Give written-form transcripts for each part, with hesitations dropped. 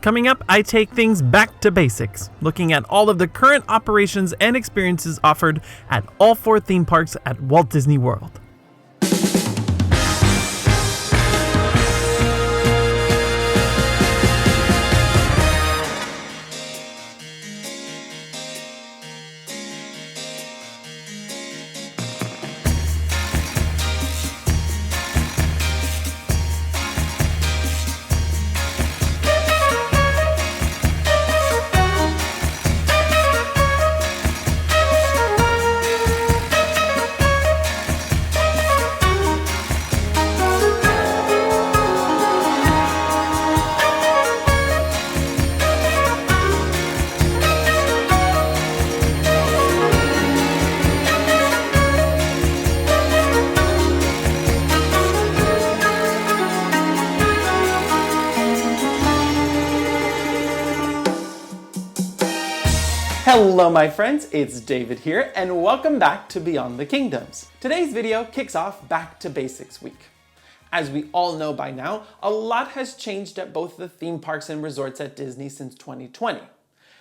Coming up, I take things back to basics, looking at all of the current operations and experiences offered at all 4 theme parks at Walt Disney World. Hello my friends, it's David here, and welcome back to Beyond the Kingdoms. Today's video kicks off Back to Basics Week. As we all know by now, a lot has changed at both the theme parks and resorts at Disney since 2020.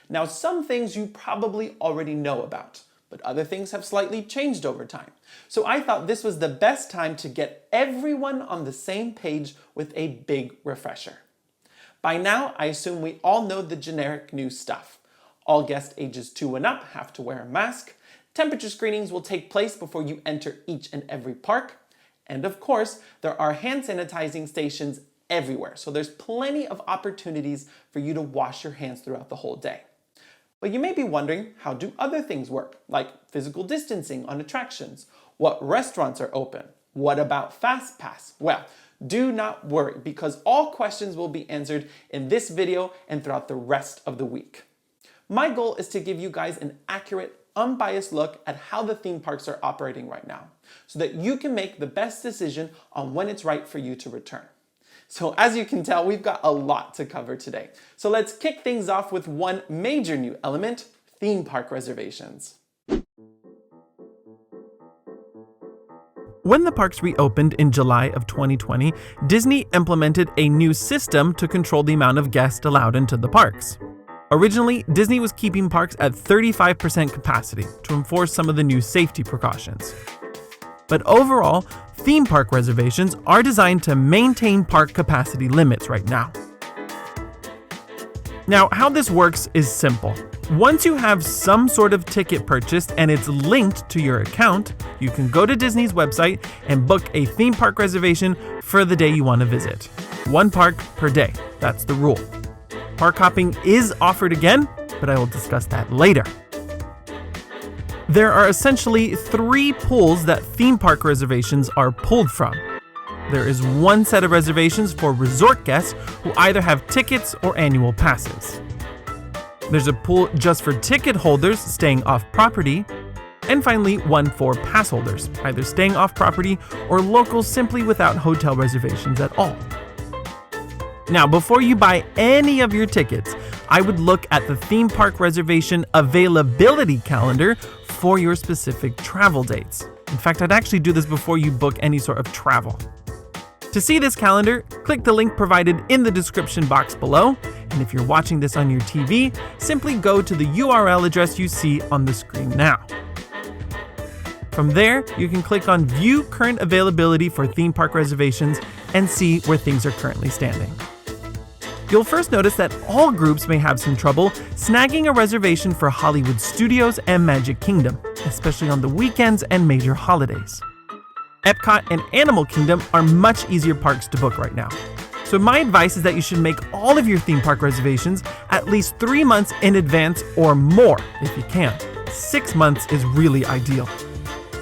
Now, some things you probably already know about, but other things have slightly changed over time. So I thought this was the best time to get everyone on the same page with a big refresher. By now, I assume we all know the generic new stuff. All guests ages 2 and up have to wear a mask. Temperature screenings will take place before you enter each and every park. And of course, there are hand sanitizing stations everywhere, so there's plenty of opportunities for you to wash your hands throughout the whole day. But you may be wondering, how do other things work, like physical distancing on attractions? What restaurants are open? What about Fast Pass? Well, do not worry, because all questions will be answered in this video and throughout the rest of the week. My goal is to give you guys an accurate, unbiased look at how the theme parks are operating right now, so that you can make the best decision on when it's right for you to return. So as you can tell, we've got a lot to cover today. So let's kick things off with one major new element, theme park reservations. When the parks reopened in July of 2020, Disney implemented a new system to control the amount of guests allowed into the parks. Originally, Disney was keeping parks at 35% capacity to enforce some of the new safety precautions. But overall, theme park reservations are designed to maintain park capacity limits right now. Now, how this works is simple. Once you have some sort of ticket purchased and it's linked to your account, you can go to Disney's website and book a theme park reservation for the day you want to visit. 1 park per day, that's the rule. Park hopping is offered again, but I will discuss that later. There are essentially 3 pools that theme park reservations are pulled from. There is 1 set of reservations for resort guests who either have tickets or annual passes. There's a pool just for ticket holders staying off property, and finally 1 for pass holders, either staying off property or locals simply without hotel reservations at all. Now, before you buy any of your tickets, I would look at the theme park reservation availability calendar for your specific travel dates. In fact, I'd actually do this before you book any sort of travel. To see this calendar, click the link provided in the description box below, and if you're watching this on your TV, simply go to the URL address you see on the screen now. From there, you can click on View Current Availability for theme park reservations and see where things are currently standing. You'll first notice that all groups may have some trouble snagging a reservation for Hollywood Studios and Magic Kingdom, especially on the weekends and major holidays. Epcot and Animal Kingdom are much easier parks to book right now. So my advice is that you should make all of your theme park reservations at least 3 months in advance or more if you can. 6 months is really ideal.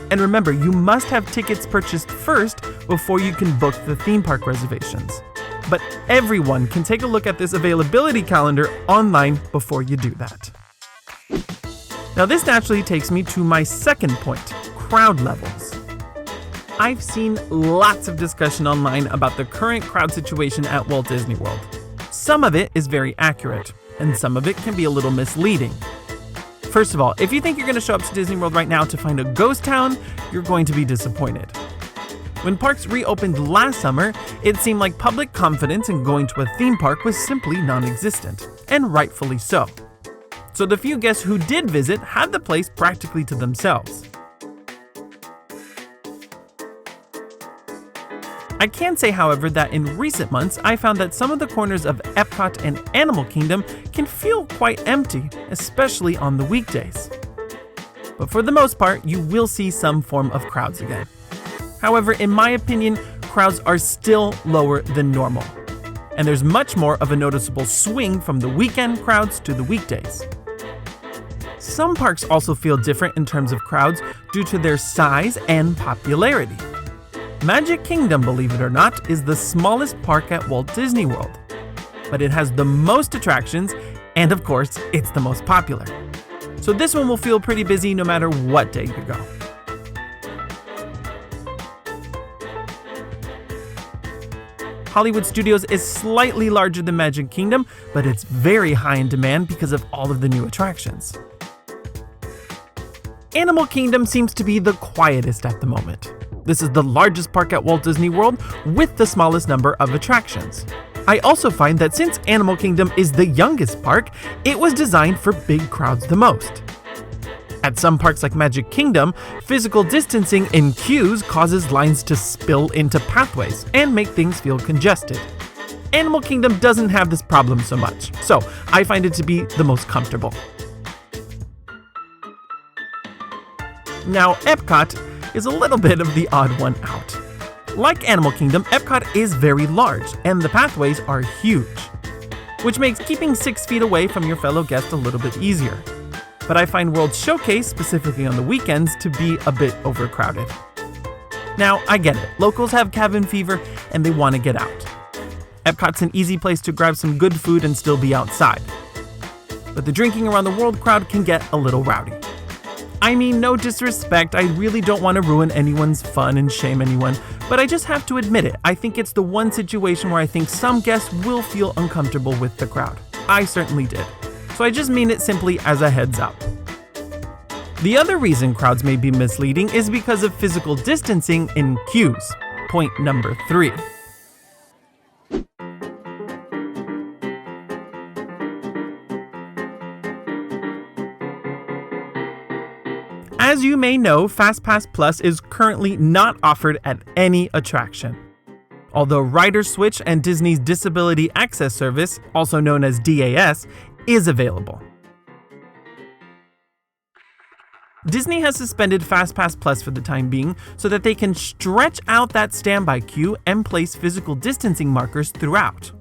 And remember, you must have tickets purchased first before you can book the theme park reservations. But everyone can take a look at this availability calendar online before you do that. Now this naturally takes me to my second point, crowd levels. I've seen lots of discussion online about the current crowd situation at Walt Disney World. Some of it is very accurate, and some of it can be a little misleading. First of all, if you think you're going to show up to Disney World right now to find a ghost town, you're going to be disappointed. When parks reopened last summer, it seemed like public confidence in going to a theme park was simply non-existent, and rightfully so. So the few guests who did visit had the place practically to themselves. I can say, however, that in recent months, I found that some of the corners of Epcot and Animal Kingdom can feel quite empty, especially on the weekdays. But for the most part, you will see some form of crowds again. However, in my opinion, crowds are still lower than normal, and there's much more of a noticeable swing from the weekend crowds to the weekdays. Some parks also feel different in terms of crowds due to their size and popularity. Magic Kingdom, believe it or not, is the smallest park at Walt Disney World, but it has the most attractions, and of course, it's the most popular. So this one will feel pretty busy no matter what day you go. Hollywood Studios is slightly larger than Magic Kingdom, but it's very high in demand because of all of the new attractions. Animal Kingdom seems to be the quietest at the moment. This is the largest park at Walt Disney World with the smallest number of attractions. I also find that since Animal Kingdom is the youngest park, it was designed for big crowds the most. At some parks like Magic Kingdom, physical distancing in queues causes lines to spill into pathways and make things feel congested. Animal Kingdom doesn't have this problem so much, so I find it to be the most comfortable. Now, Epcot is a little bit of the odd one out. Like Animal Kingdom, Epcot is very large, and the pathways are huge, which makes keeping 6 feet away from your fellow guest a little bit easier. But I find World Showcase, specifically on the weekends, to be a bit overcrowded. Now, I get it. Locals have cabin fever, and they want to get out. Epcot's an easy place to grab some good food and still be outside. But the drinking around the world crowd can get a little rowdy. I mean, no disrespect, I really don't want to ruin anyone's fun and shame anyone, but I just have to admit it. I think it's the one situation where I think some guests will feel uncomfortable with the crowd. I certainly did. So I just mean it simply as a heads up. The other reason crowds may be misleading is because of physical distancing in queues. Point number 3. As you may know, FastPass Plus is currently not offered at any attraction. Although Rider Switch and Disney's Disability Access Service, also known as DAS, is available. Disney has suspended FastPass Plus for the time being so that they can stretch out that standby queue and place physical distancing markers throughout.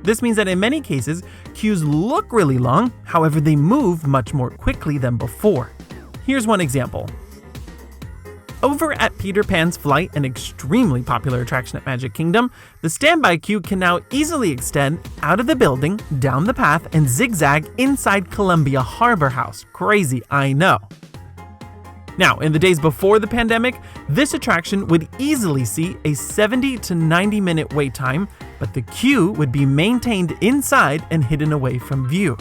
This means that in many cases, queues look really long, however they move much more quickly than before. Here's one example. Over at Peter Pan's Flight, an extremely popular attraction at Magic Kingdom, the standby queue can now easily extend out of the building, down the path, and zigzag inside Columbia Harbor House. Crazy, I know. Now, in the days before the pandemic, this attraction would easily see a 70 to 90 minute wait time, but the queue would be maintained inside and hidden away from view.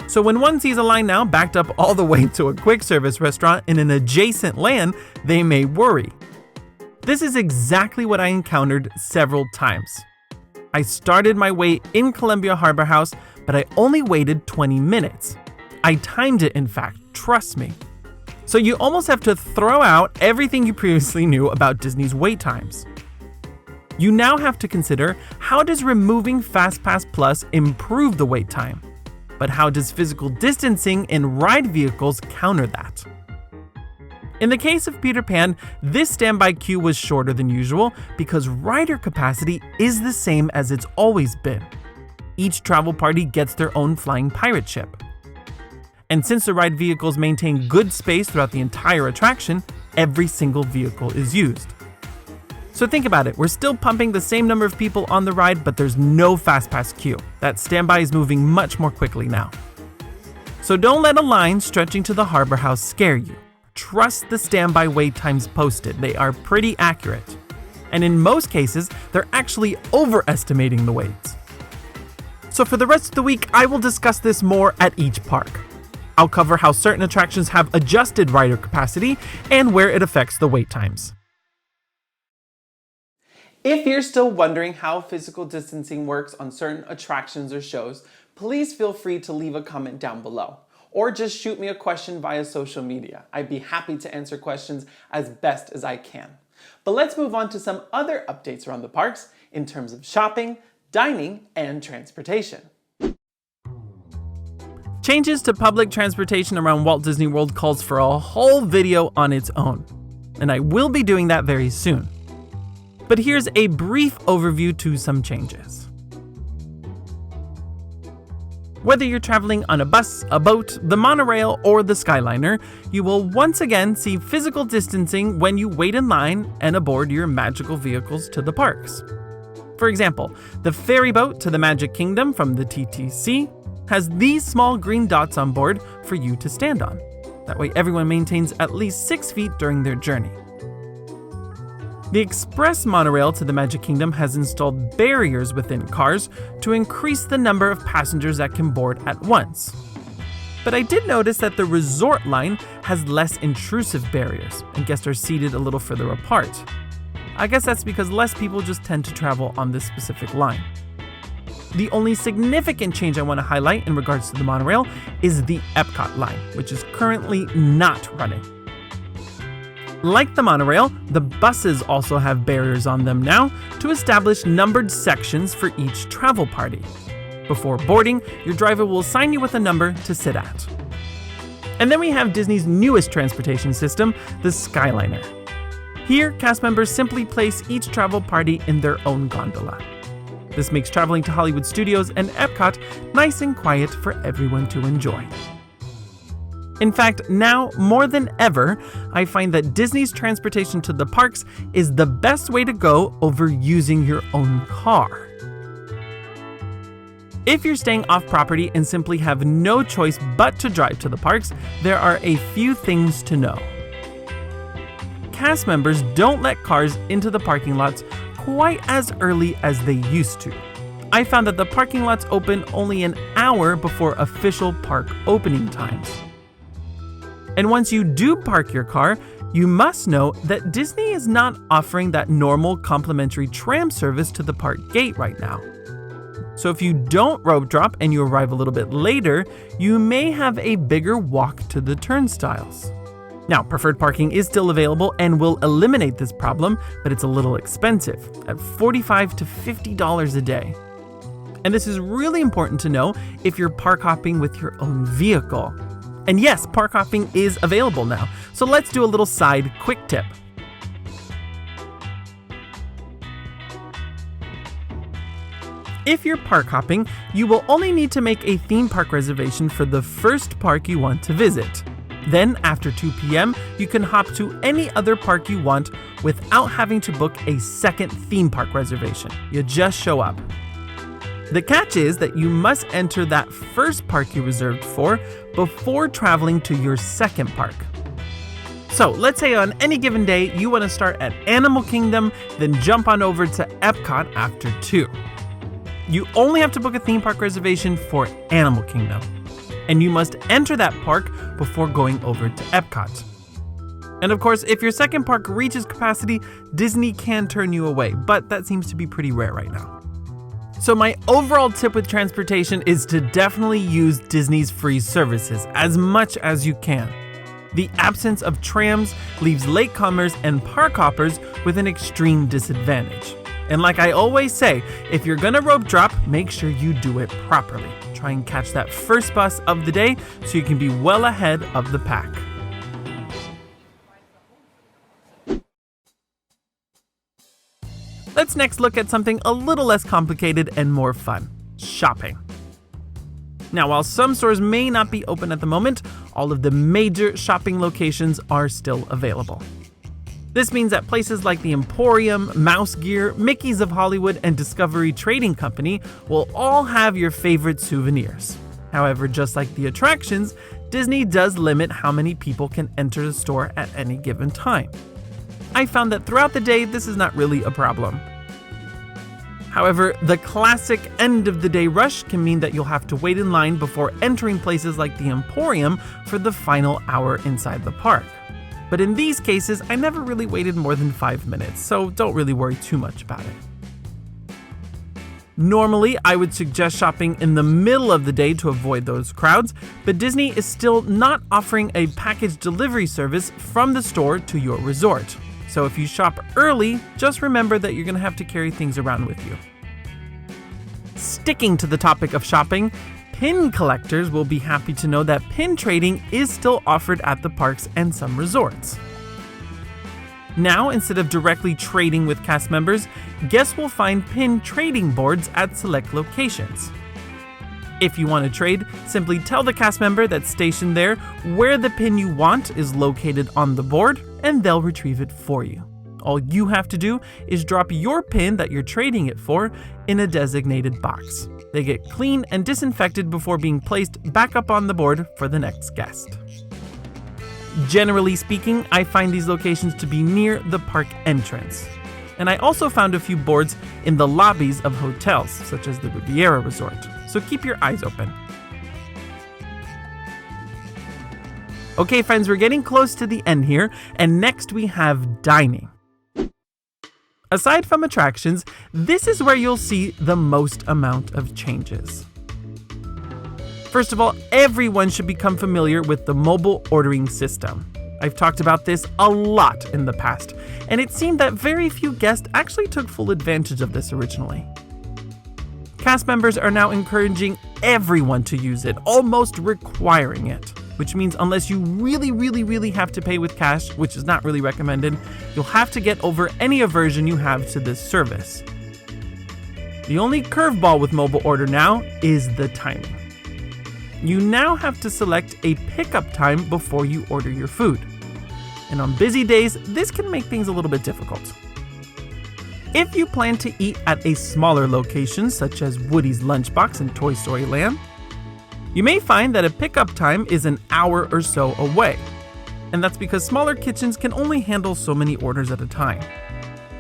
So when one sees a line now backed up all the way to a quick service restaurant in an adjacent land, they may worry. This is exactly what I encountered several times. I started my wait in Columbia Harbor House, but I only waited 20 minutes. I timed it, in fact, trust me. So you almost have to throw out everything you previously knew about Disney's wait times. You now have to consider, how does removing FastPass Plus improve the wait time? But how does physical distancing in ride vehicles counter that? In the case of Peter Pan, this standby queue was shorter than usual because rider capacity is the same as it's always been. Each travel party gets their own flying pirate ship. And since the ride vehicles maintain good space throughout the entire attraction, every single vehicle is used. So think about it, we're still pumping the same number of people on the ride, but there's no FastPass queue. That standby is moving much more quickly now. So don't let a line stretching to the Harbor House scare you. Trust the standby wait times posted, they are pretty accurate. And in most cases, they're actually overestimating the waits. So for the rest of the week, I will discuss this more at each park. I'll cover how certain attractions have adjusted rider capacity and where it affects the wait times. If you're still wondering how physical distancing works on certain attractions or shows, please feel free to leave a comment down below. Or just shoot me a question via social media. I'd be happy to answer questions as best as I can. But let's move on to some other updates around the parks in terms of shopping, dining, and transportation. Changes to public transportation around Walt Disney World calls for a whole video on its own, and I will be doing that very soon. But here's a brief overview to some changes. Whether you're traveling on a bus, a boat, the monorail, or the Skyliner, you will once again see physical distancing when you wait in line and aboard your magical vehicles to the parks. For example, the ferry boat to the Magic Kingdom from the TTC has these small green dots on board for you to stand on. That way everyone maintains at least 6 feet during their journey. The express monorail to the Magic Kingdom has installed barriers within cars to increase the number of passengers that can board at once. But I did notice that the resort line has less intrusive barriers, and guests are seated a little further apart. I guess that's because less people just tend to travel on this specific line. The only significant change I want to highlight in regards to the monorail is the Epcot line, which is currently not running. Like the monorail, the buses also have barriers on them now to establish numbered sections for each travel party. Before boarding, your driver will assign you with a number to sit at. And then we have Disney's newest transportation system, the Skyliner. Here, cast members simply place each travel party in their own gondola. This makes traveling to Hollywood Studios and Epcot nice and quiet for everyone to enjoy. In fact, now more than ever, I find that Disney's transportation to the parks is the best way to go over using your own car. If you're staying off property and simply have no choice but to drive to the parks, there are a few things to know. Cast members don't let cars into the parking lots quite as early as they used to. I found that the parking lots open only an hour before official park opening times. And once you do park your car, you must know that Disney is not offering that normal complimentary tram service to the park gate right now. So if you don't rope drop and you arrive a little bit later, you may have a bigger walk to the turnstiles. Now, preferred parking is still available and will eliminate this problem, but it's a little expensive, at $45 to $50 a day. And this is really important to know if you're park hopping with your own vehicle. And yes, park hopping is available now, so let's do a little side quick tip. If you're park hopping, you will only need to make a theme park reservation for the first park you want to visit. Then, after 2 p.m., you can hop to any other park you want without having to book a second theme park reservation. You just show up. The catch is that you must enter that first park you reserved for before traveling to your second park. So let's say on any given day you want to start at Animal Kingdom, then jump on over to Epcot after 2. You only have to book a theme park reservation for Animal Kingdom, and you must enter that park before going over to Epcot. And of course, if your second park reaches capacity, Disney can turn you away, but that seems to be pretty rare right now. So my overall tip with transportation is to definitely use Disney's free services as much as you can. The absence of trams leaves latecomers and park hoppers with an extreme disadvantage. And like I always say, if you're gonna rope drop, make sure you do it properly. Try and catch that first bus of the day so you can be well ahead of the pack. Let's next look at something a little less complicated and more fun: shopping. Now, while some stores may not be open at the moment, all of the major shopping locations are still available. This means that places like the Emporium, Mouse Gear, Mickey's of Hollywood, and Discovery Trading Company will all have your favorite souvenirs. However, just like the attractions, Disney does limit how many people can enter the store at any given time. I found that throughout the day, this is not really a problem. However, the classic end of the day rush can mean that you'll have to wait in line before entering places like the Emporium for the final hour inside the park. But in these cases, I never really waited more than 5 minutes, so don't really worry too much about it. Normally, I would suggest shopping in the middle of the day to avoid those crowds, but Disney is still not offering a package delivery service from the store to your resort. So if you shop early, just remember that you're going to have to carry things around with you. Sticking to the topic of shopping, pin collectors will be happy to know that pin trading is still offered at the parks and some resorts. Now, instead of directly trading with cast members, guests will find pin trading boards at select locations. If you want to trade, simply tell the cast member that's stationed there where the pin you want is located on the board, and they'll retrieve it for you. All you have to do is drop your pin that you're trading it for in a designated box. They get cleaned and disinfected before being placed back up on the board for the next guest. Generally speaking, I find these locations to be near the park entrance. And I also found a few boards in the lobbies of hotels, such as the Riviera Resort, so keep your eyes open. Okay friends, we're getting close to the end here, and next we have dining. Aside from attractions, this is where you'll see the most amount of changes. First of all, everyone should become familiar with the mobile ordering system. I've talked about this a lot in the past, and it seemed that very few guests actually took full advantage of this originally. Cast members are now encouraging everyone to use it, almost requiring it, which means unless you really have to pay with cash, which is not really recommended, you'll have to get over any aversion you have to this service. The only curveball with mobile order now is the timing. You now have to select a pickup time before you order your food. And on busy days, this can make things a little bit difficult. If you plan to eat at a smaller location, such as Woody's Lunchbox in Toy Story Land, you may find that a pickup time is an hour or so away. And that's because smaller kitchens can only handle so many orders at a time.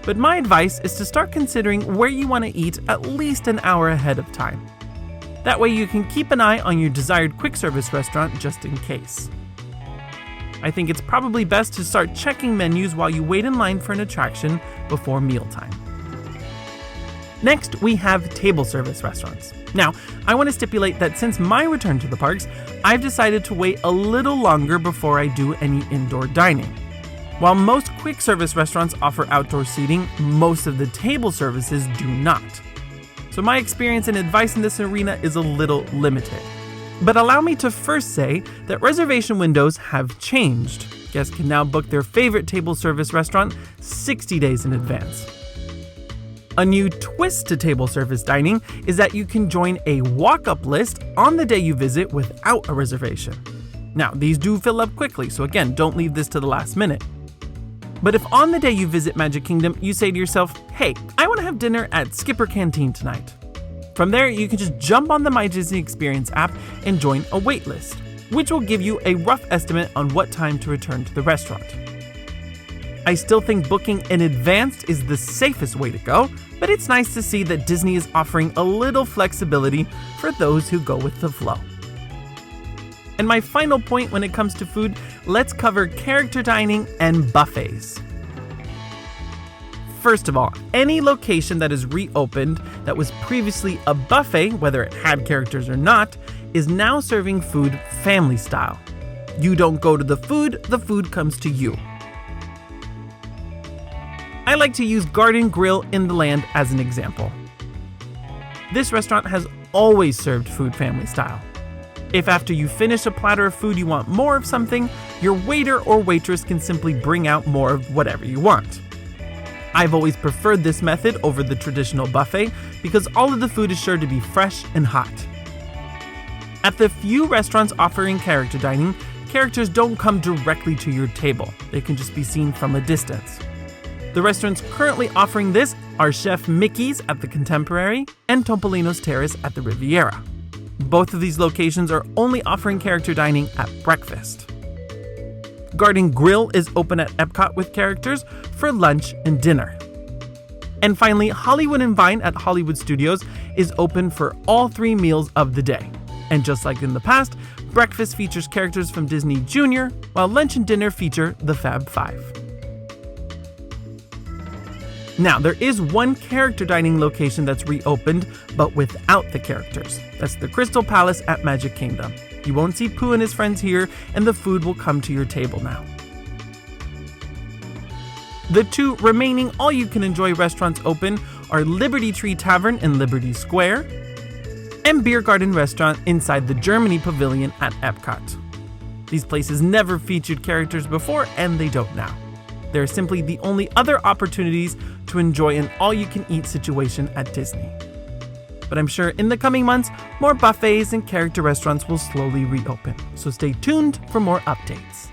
But my advice is to start considering where you want to eat at least an hour ahead of time. That way you can keep an eye on your desired quick service restaurant just in case. I think it's probably best to start checking menus while you wait in line for an attraction before mealtime. Next, we have table service restaurants. Now, I want to stipulate that since my return to the parks, I've decided to wait a little longer before I do any indoor dining. While most quick service restaurants offer outdoor seating, most of the table services do not. So my experience and advice in this arena is a little limited. But allow me to first say that reservation windows have changed. Guests can now book their favorite table service restaurant 60 days in advance. A new twist to table service dining is that you can join a walk-up list on the day you visit without a reservation. Now, these do fill up quickly, so again, don't leave this to the last minute. But if on the day you visit Magic Kingdom, you say to yourself, hey, I want to have dinner at Skipper Canteen tonight. From there, you can just jump on the My Disney Experience app and join a wait list, which will give you a rough estimate on what time to return to the restaurant. I still think booking in advance is the safest way to go, but it's nice to see that Disney is offering a little flexibility for those who go with the flow. And my final point when it comes to food, let's cover character dining and buffets. First of all, any location that is reopened that was previously a buffet, whether it had characters or not, is now serving food family style. You don't go to the food comes to you. I like to use Garden Grill in the Land as an example. This restaurant has always served food family style. If after you finish a platter of food you want more of something, your waiter or waitress can simply bring out more of whatever you want. I've always preferred this method over the traditional buffet because all of the food is sure to be fresh and hot. At the few restaurants offering character dining, characters don't come directly to your table. They can just be seen from a distance. The restaurants currently offering this are Chef Mickey's at the Contemporary and Topolino's Terrace at the Riviera. Both of these locations are only offering character dining at breakfast. Garden Grill is open at Epcot with characters for lunch and dinner. And finally, Hollywood and Vine at Hollywood Studios is open for all 3 meals of the day. And just like in the past, breakfast features characters from Disney Junior, while lunch and dinner feature the Fab Five. Now, there is one character dining location that's reopened, but without the characters. That's the Crystal Palace at Magic Kingdom. You won't see Pooh and his friends here, and the food will come to your table now. The two remaining all-you-can-enjoy restaurants open are Liberty Tree Tavern in Liberty Square and Beer Garden Restaurant inside the Germany Pavilion at Epcot. These places never featured characters before, and they don't now. They're simply the only other opportunities to enjoy an all-you-can-eat situation at Disney. But I'm sure in the coming months, more buffets and character restaurants will slowly reopen, so stay tuned for more updates.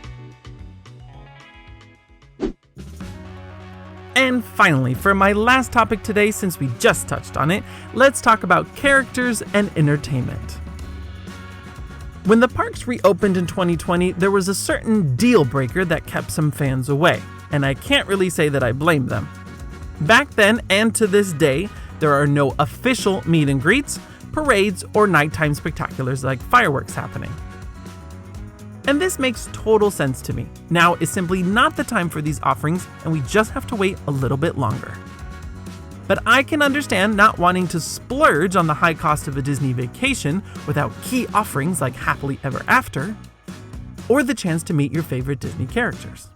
And finally, for my last topic today, since we just touched on it, let's talk about characters and entertainment. When the parks reopened in 2020, there was a certain deal breaker that kept some fans away, and I can't really say that I blame them. Back then and to this day, there are no official meet and greets, parades, or nighttime spectaculars like fireworks happening. And this makes total sense to me. Now is simply not the time for these offerings, and we just have to wait a little bit longer. But I can understand not wanting to splurge on the high cost of a Disney vacation without key offerings like Happily Ever After, or the chance to meet your favorite Disney characters.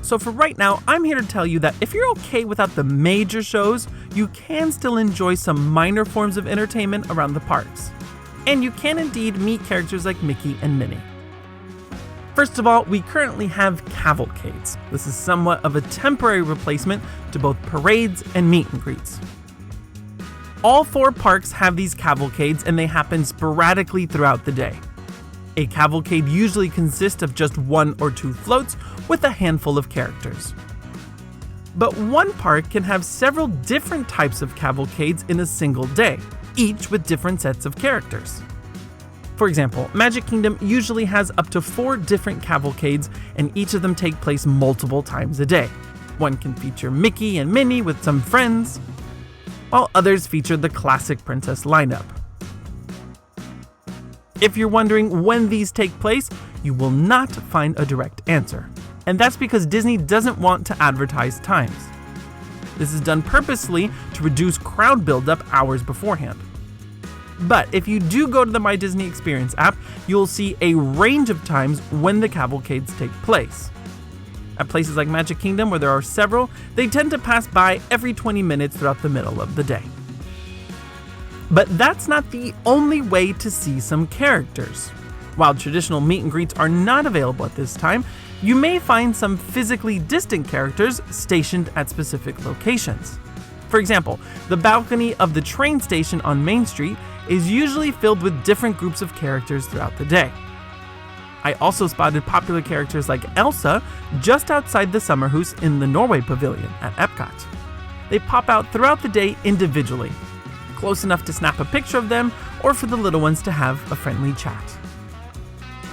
So for right now, I'm here to tell you that if you're okay without the major shows, you can still enjoy some minor forms of entertainment around the parks. And you can indeed meet characters like Mickey and Minnie. First of all, we currently have cavalcades. This is somewhat of a temporary replacement to both parades and meet and greets. All 4 parks have these cavalcades, and they happen sporadically throughout the day. A cavalcade usually consists of just 1 or 2 floats with a handful of characters. But one park can have several different types of cavalcades in a single day, each with different sets of characters. For example, Magic Kingdom usually has up to 4 different cavalcades, and each of them take place multiple times a day. One can feature Mickey and Minnie with some friends, while others feature the classic princess lineup. If you're wondering when these take place, you will not find a direct answer. And that's because Disney doesn't want to advertise times. This is done purposely to reduce crowd buildup hours beforehand. But if you do go to the My Disney Experience app, you'll see a range of times when the cavalcades take place. At places like Magic Kingdom, where there are several, they tend to pass by every 20 minutes throughout the middle of the day. But that's not the only way to see some characters. While traditional meet and greets are not available at this time, you may find some physically distant characters stationed at specific locations. For example, the balcony of the train station on Main Street is usually filled with different groups of characters throughout the day. I also spotted popular characters like Elsa just outside the summer house in the Norway Pavilion at Epcot. They pop out throughout the day individually, close enough to snap a picture of them or for the little ones to have a friendly chat.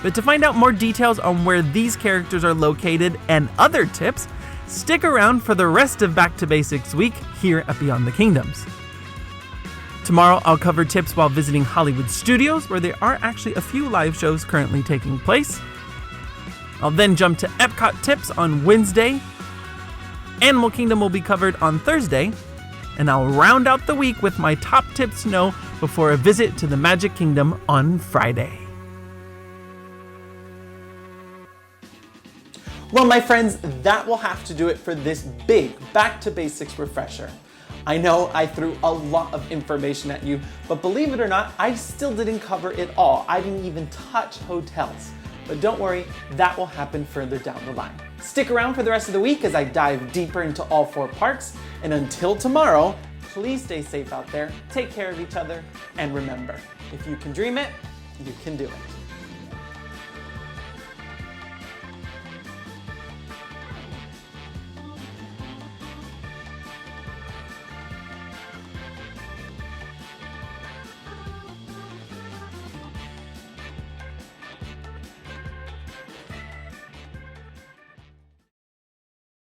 But to find out more details on where these characters are located and other tips, stick around for the rest of Back to Basics Week here at Beyond the Kingdoms. Tomorrow I'll cover tips while visiting Hollywood Studios, where there are actually a few live shows currently taking place. I'll then jump to Epcot tips on Wednesday. Animal Kingdom will be covered on Thursday. And I'll round out the week with my top tips to know before a visit to the Magic Kingdom on Friday. Well, my friends, that will have to do it for this big Back to Basics refresher. I know I threw a lot of information at you, but believe it or not, I still didn't cover it all. I didn't even touch hotels. But don't worry, that will happen further down the line. Stick around for the rest of the week as I dive deeper into all 4 parks. And until tomorrow, please stay safe out there, take care of each other, and remember, if you can dream it, you can do it.